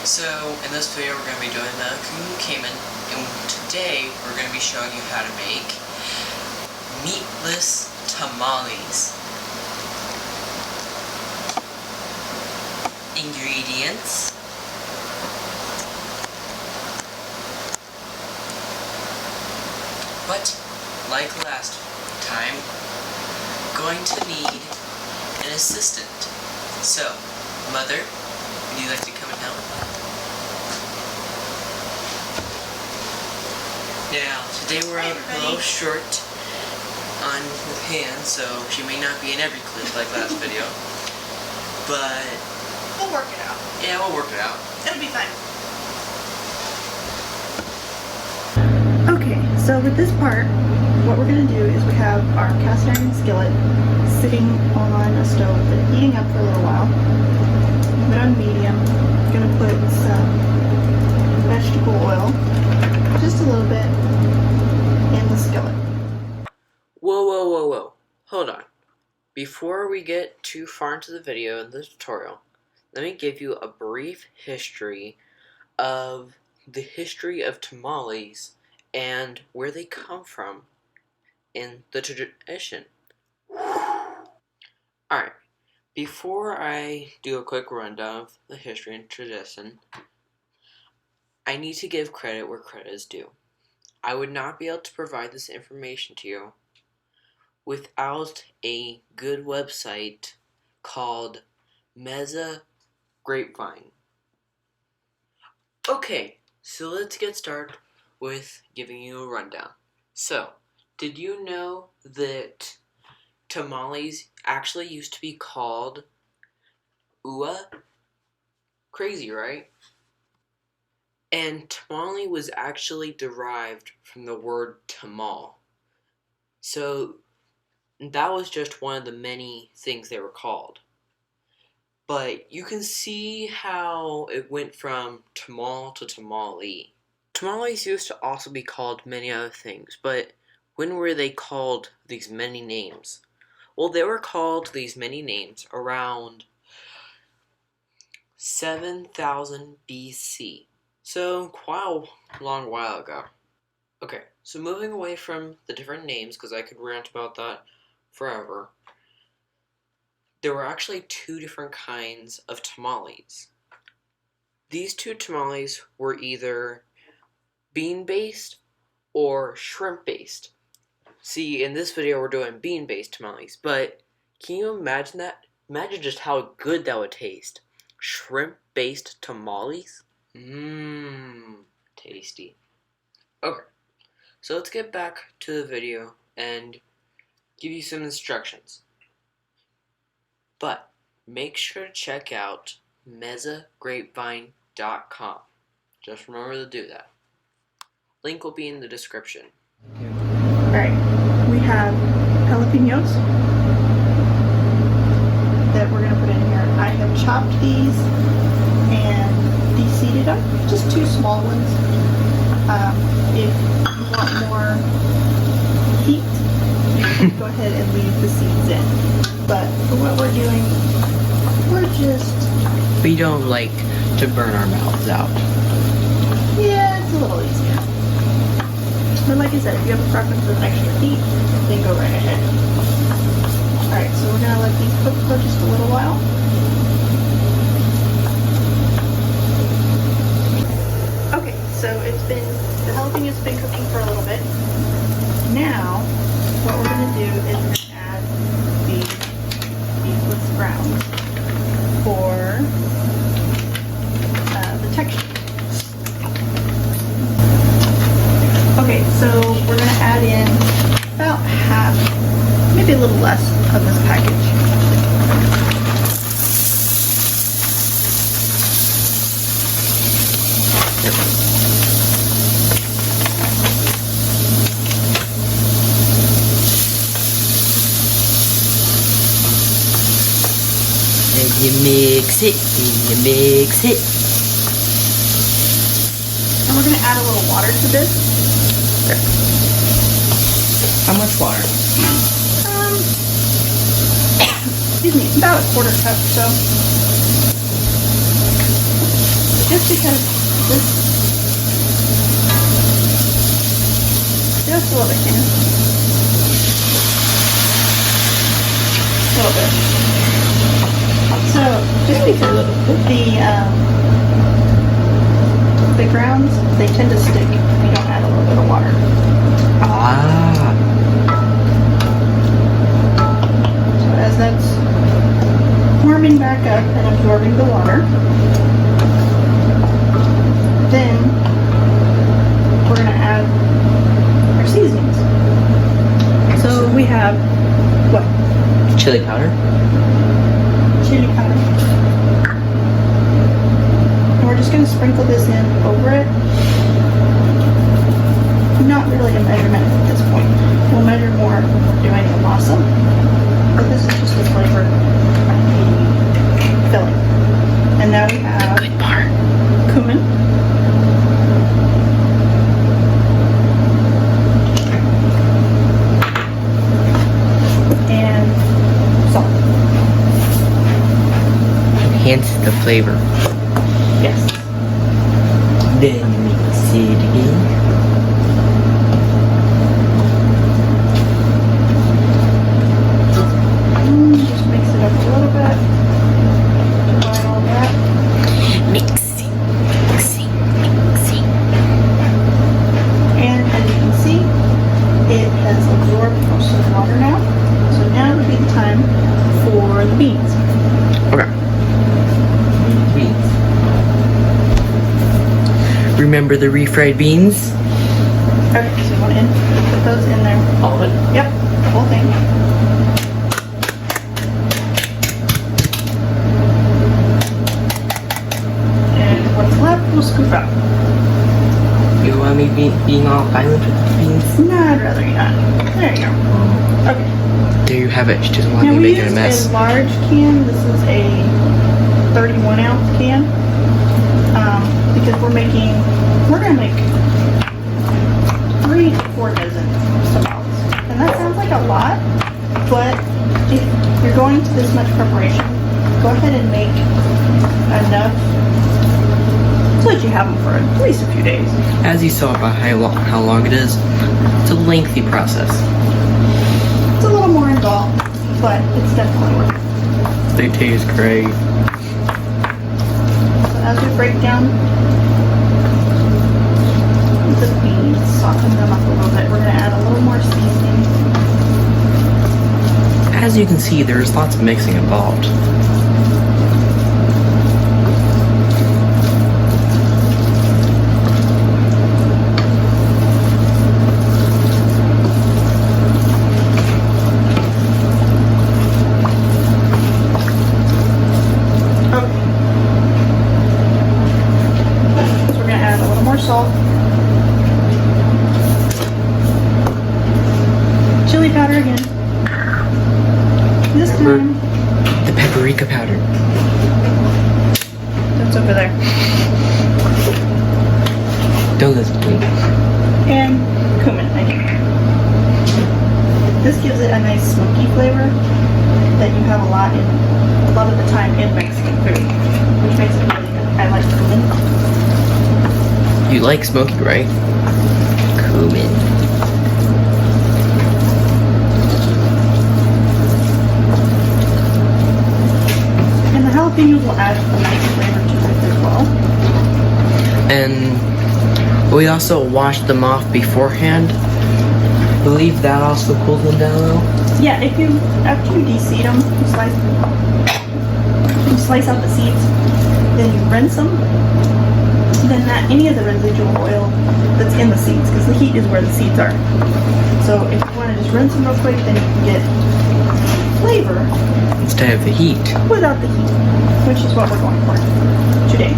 So in this video we're going to be doing the Kaimen, and today we're going to be showing you how to make meatless tamales. Ingredients: but like last time, going to need an assistant. So, Mother, would you like to come and help? Now, today we're a little short on with hands, so she may not be in every clip like last video. But we'll work it out. Yeah, we'll work it out. It'll be fine. Okay, so with this part, what we're going to do is we have our cast iron skillet sitting on a stove that's heating up for a little while. Put it on medium. I'm going to put some vegetable oil, just a little bit, in the skillet. Whoa. Hold on. Before we get too far into the video and the tutorial, let me give you a brief history of the history of tamales and where they come from in the tradition. Alright, before I do a quick rundown of the history and tradition, I need to give credit where credit is due. I would not be able to provide this information to you without a good website called Meza Grapevine. Okay, so let's get started with giving you a rundown. So, did you know that tamales actually used to be called ua? Crazy, right? And tamale was actually derived from the word tamal. So, that was just one of the many things they were called. But you can see how it went from tamal to tamale. Tamales used to also be called many other things, but when were they called these many names? Well, they were called these many names around 7,000 BC. So, quite a long while ago. Okay, so moving away from the different names, because I could rant about that forever, there were actually two different kinds of tamales. These two tamales were either bean-based or shrimp-based. See, in this video we're doing bean-based tamales, but can you imagine that? Imagine just how good that would taste. Shrimp-based tamales? Tasty. Okay, so let's get back to the video and give you some instructions. But make sure to check out mezagrapevine.com. Just remember to do that. Link will be in the description. Alright, we have jalapenos that we're going to put in here. I have chopped these and de-seeded them, just two small ones. If you want more heat, you can go ahead and leave the seeds in. But for what we're doing, we don't like to burn our mouths out. Yeah, it's a little easier. But like I said, if you have a preference with extra heat, then go right ahead. Alright, so we're going to let these cook for just a little while. Okay, so the jalapeno's been cooking for a little bit. Now, what we're going to do is we're going to add the beefless grounds for the texture. Okay, so we're going to add in about half, maybe a little less of this package. And you mix it, And we're going to add a little water to this. Okay. How much water? Excuse me, about a quarter cup, so just because this, just a little bit, Ken. A little bit. So, just because the grounds, they tend to stick if you don't add a little bit of water. Ah. So as that's warming back up and absorbing the water, then we're going to add our seasonings. So we have, what? Chili powder. Chili powder. And we're just going to sprinkle this in over it. Not really a measurement at this point. We'll measure more when we're doing the masa. But this is just the flavor filling. And now we have Good part. cumin. And salt. Enhances the flavor. Yes. Then mix it in. Just mix it up a little bit. Combine all that. Mixing. And as you can see, it has absorbed most of the water now. So now would be the time for the beans. Okay. Beans. Remember the refried beans? Okay, so you want to put those in there. All of it? Yep, the whole thing. And what's left, we'll scoop out. You want me being all violent with the beans? No, I'd rather you not. There you go. Okay. There you have it. She doesn't want Now me we making a used mess. a large can. This is a 31 ounce can. Because we're gonna make 3 to 4 dozen tamales. And that sounds like a lot, but if you're going to this much preparation, go ahead and make enough so that you have them for at least a few days. As you saw by how long it is, it's a lengthy process. It's a little more involved, but it's definitely worth it. They taste great. So as we break down the beans, soften them up a little bit, we're going to add a little more seasoning. As you can see, there's lots of mixing involved. Salt, chili powder again. This time, The paprika powder. that's over there. Don't listen to me. And cumin again. This gives it a nice smoky flavor that you have a lot of the time in Mexican food, which makes it really good. I like cumin. You like smoky, right? Cumin. And the jalapenos will add a nice flavor to it as well. And we also washed them off beforehand. I believe that also cools them down a little. Yeah, after you de-seed them, you slice out the seeds, then you rinse them. Then any of the residual oil that's in the seeds, because the heat is where the seeds are. So if you want to just rinse them real quick, then you can get flavor Instead of the heat. without the heat, which is what we're going for today.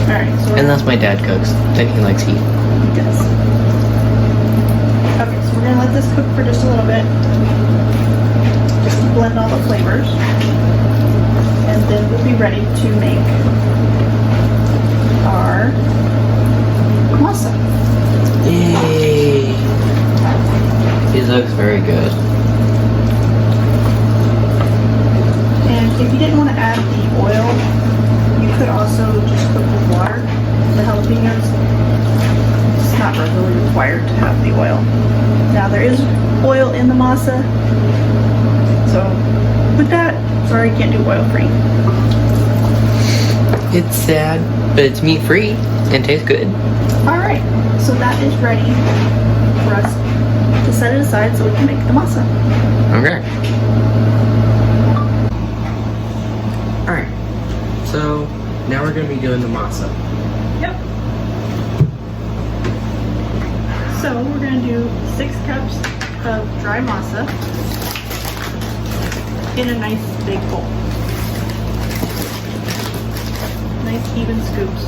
Alright, so Unless my dad cooks, then he likes heat. he does. Okay, so we're going to let this cook for just a little bit. Just to blend all the flavors. And then we'll be ready to make our masa. Yay! It looks very good. And if you didn't want to add the oil, you could also just cook with water. The jalapenos, it's not really required to have the oil. Now there is oil in the masa, so with that, sorry, can't do oil free. It's sad, but it's meat free and tastes good. Alright, so that is ready for us to set it aside so we can make the masa. Okay. Alright, so now we're going to be doing the masa. Yep. So we're going to do 6 cups of dry masa in a nice big bowl. Nice even scoops.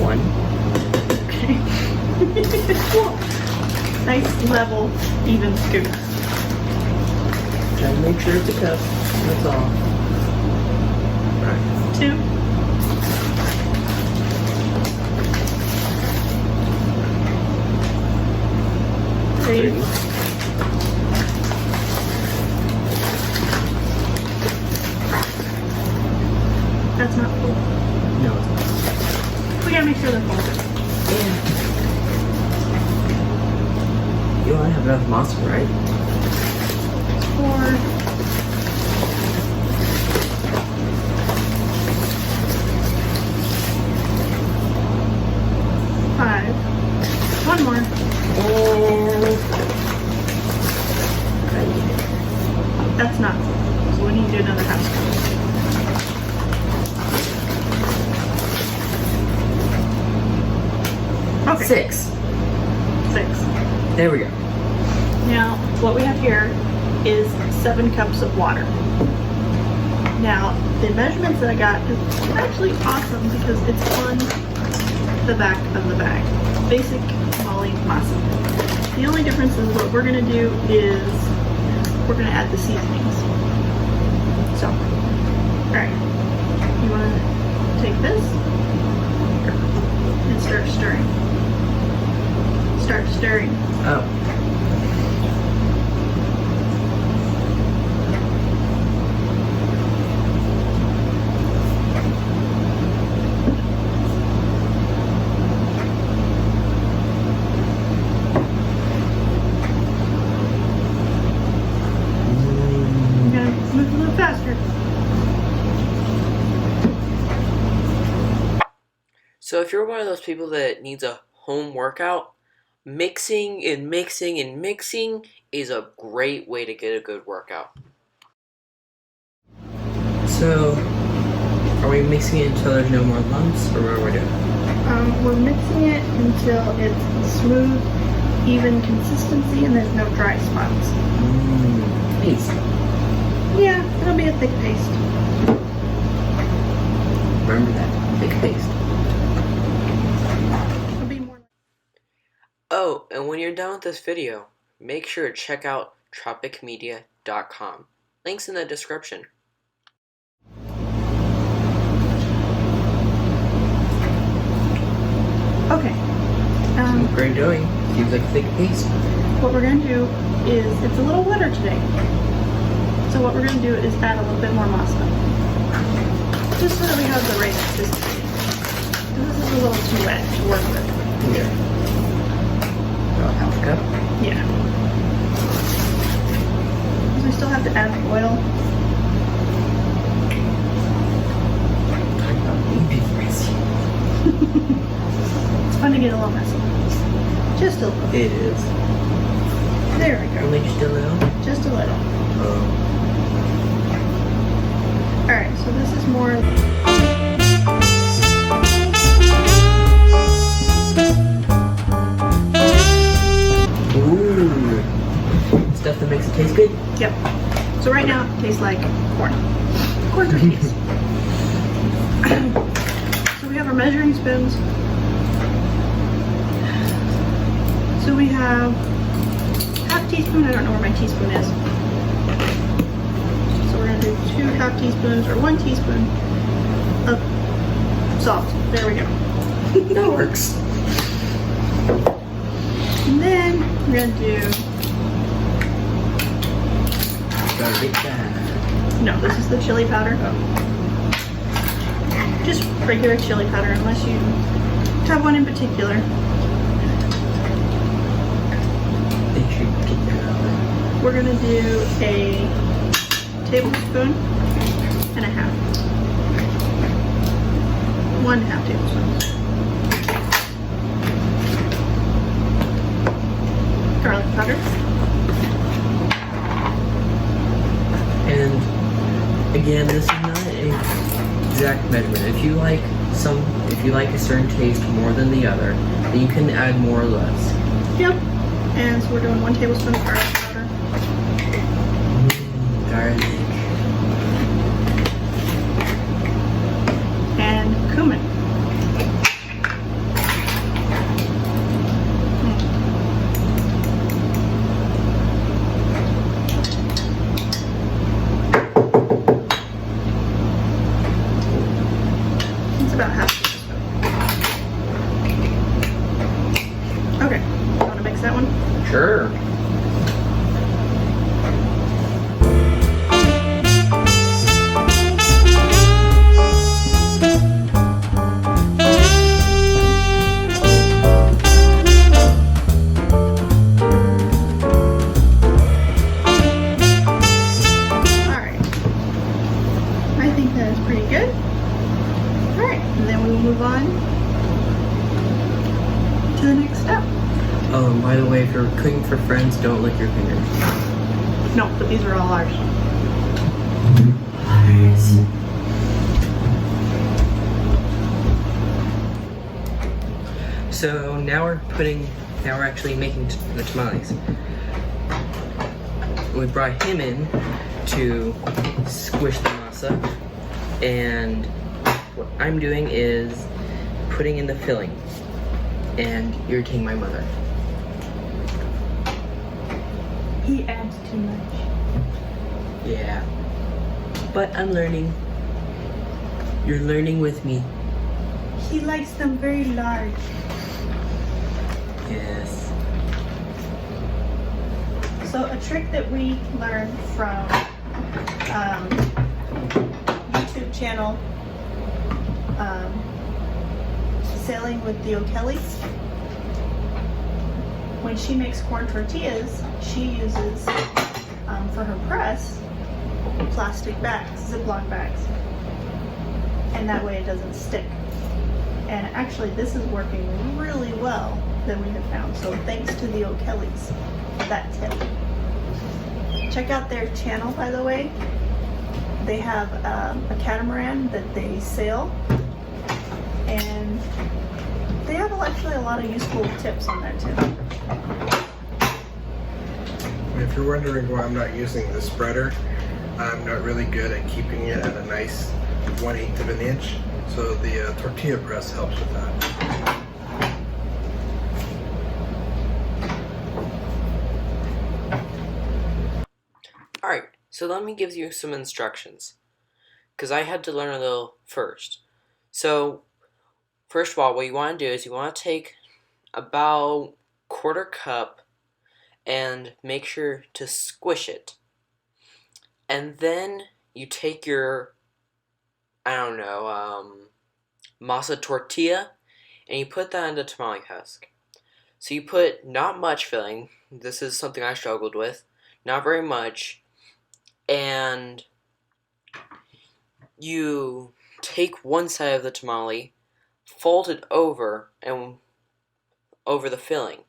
1. Okay. Nice level even scoops. Try to make sure it's a cup. That's all. Alright. 2. 3. 4. That's not full. No, it's not. We gotta make sure they're full. Yeah. You only have enough masa, right? 4. 5. 1 more. That's not full, so we need to do another half scoop. Okay. 6. 6. There we go. Now, what we have here is 7 cups of water. Now, the measurements that I got is actually awesome because it's on the back of the bag. Basic tamale masa. The only difference is what we're going to do is we're going to add the seasonings. So, alright. You want to take this and start stirring. Start stirring. Oh. I'm gonna move a little faster. So if you're one of those people that needs a home workout, mixing and mixing and mixing is a great way to get a good workout. So, are we mixing it until there's no more lumps, or what are we doing? We're mixing it until it's smooth, even consistency, and there's no dry spots. Paste. Yeah, it'll be a thick paste. Remember that, thick paste. It'll be more. Oh, and when you're done with this video, make sure to check out tropicmedia.com. Links in the description. Okay. What we're doing seems like thick paste. What we're gonna do is it's a little wetter today. So what we're gonna do is add a little bit more masa, just so that we have the right consistency. This is a little too wet to work with. Yeah. About half a cup. Yeah. Because we still have to add the oil. It's fun to get a little messy. Just a little. It is. There we go. Only just a little. Just a little. Alright, so this is more. Ooh. Stuff that makes it taste good? Yep. So right now it tastes like corn. Corn tortillas. So we have our measuring spoons. So we have half teaspoon. I don't know where my teaspoon is. So we're gonna do 2 half teaspoons or 1 teaspoon of salt. There we go. That works. And then we're gonna do. Garlic powder. No, this is the chili powder. Oh. regular chili powder unless you have one in particular. They should get that out. We're gonna do a tablespoon and a half. 1.5 tablespoons. Garlic powder. And again, this is not an exact measurement. If you like a certain taste more than the other, then you can add more or less. Yep. And so we're doing 1 tablespoon of garlic powder. Garlic. And cumin. It's about half a teaspoon. Okay, you want to mix that one? Sure. Move on to the next step. Oh, and by the way, if you're cooking for friends, don't lick your fingers. No, but these are all ours. So now we're actually making the tamales. We brought him in to squish the masa, and what I'm doing is putting in the filling and irritating my mother. He adds too much. Yeah. But I'm learning. You're learning with me. He likes them very large. Yes. So a trick that we learned from YouTube channel Sailing with the O'Kellys. When she makes corn tortillas, she uses for her press plastic bags, Ziploc bags, and that way it doesn't stick. And actually, this is working really well that we have found. So thanks to the O'Kellys for that tip. Check out their channel, by the way. They have a catamaran that they sail, and they have actually a lot of useful tips on there too. If you're wondering why I'm not using the spreader, I'm not really good at keeping it at a nice 1/8 of an inch, so the tortilla press helps with that. Alright, so let me give you some instructions, because I had to learn a little first. So, first of all, what you want to do is you want to take about 1/4 cup and make sure to squish it. And then you take your, masa tortilla, and you put that in the tamale husk. So you put not much filling. This is something I struggled with. Not very much. And you take one side of the tamale, fold it over and over the filling,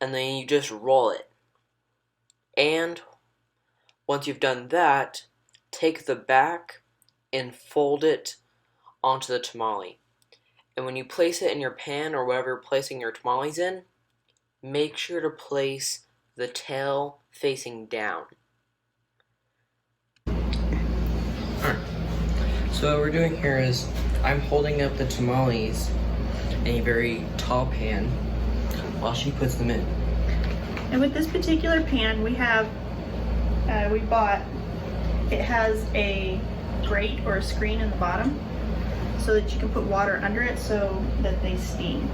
and then you just roll it. And once you've done that, take the back and fold it onto the tamale. And when you place it in your pan or whatever you're placing your tamales in, make sure to place the tail facing down. Alright, so what we're doing here is I'm holding up the tamales in a very tall pan while she puts them in. And with this particular pan, we have, it has a grate or a screen in the bottom so that you can put water under it so that they steam.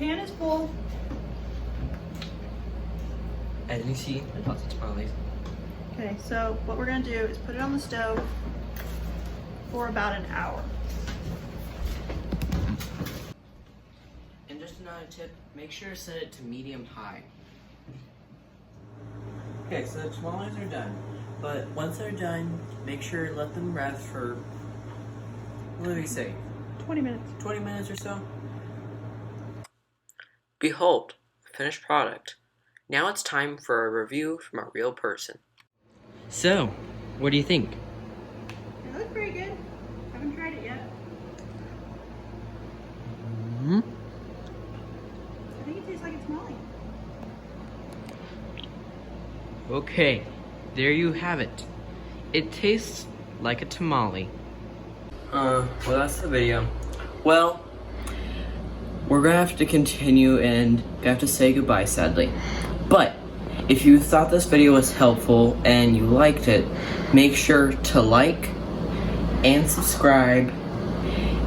pan is full. As you see, lots of tamales. Okay, so what we're gonna do is put it on the stove for about an hour. And just another tip, make sure to set it to medium-high. Okay, so the tamales are done. But once they're done, make sure to let them rest for, what do we say, 20 minutes. 20 minutes or so? Behold, the finished product. Now it's time for a review from a real person. So, what do you think? They look pretty good. Haven't tried it yet. Mm-hmm. I think it tastes like a tamale. Okay, there you have it. It tastes like a tamale. Well, that's the video. Well, we're gonna have to continue and have to say goodbye, sadly. But if you thought this video was helpful and you liked it, make sure to like and subscribe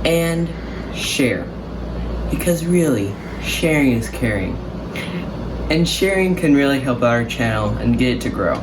and share. Because really, sharing is caring. And sharing can really help our channel and get it to grow.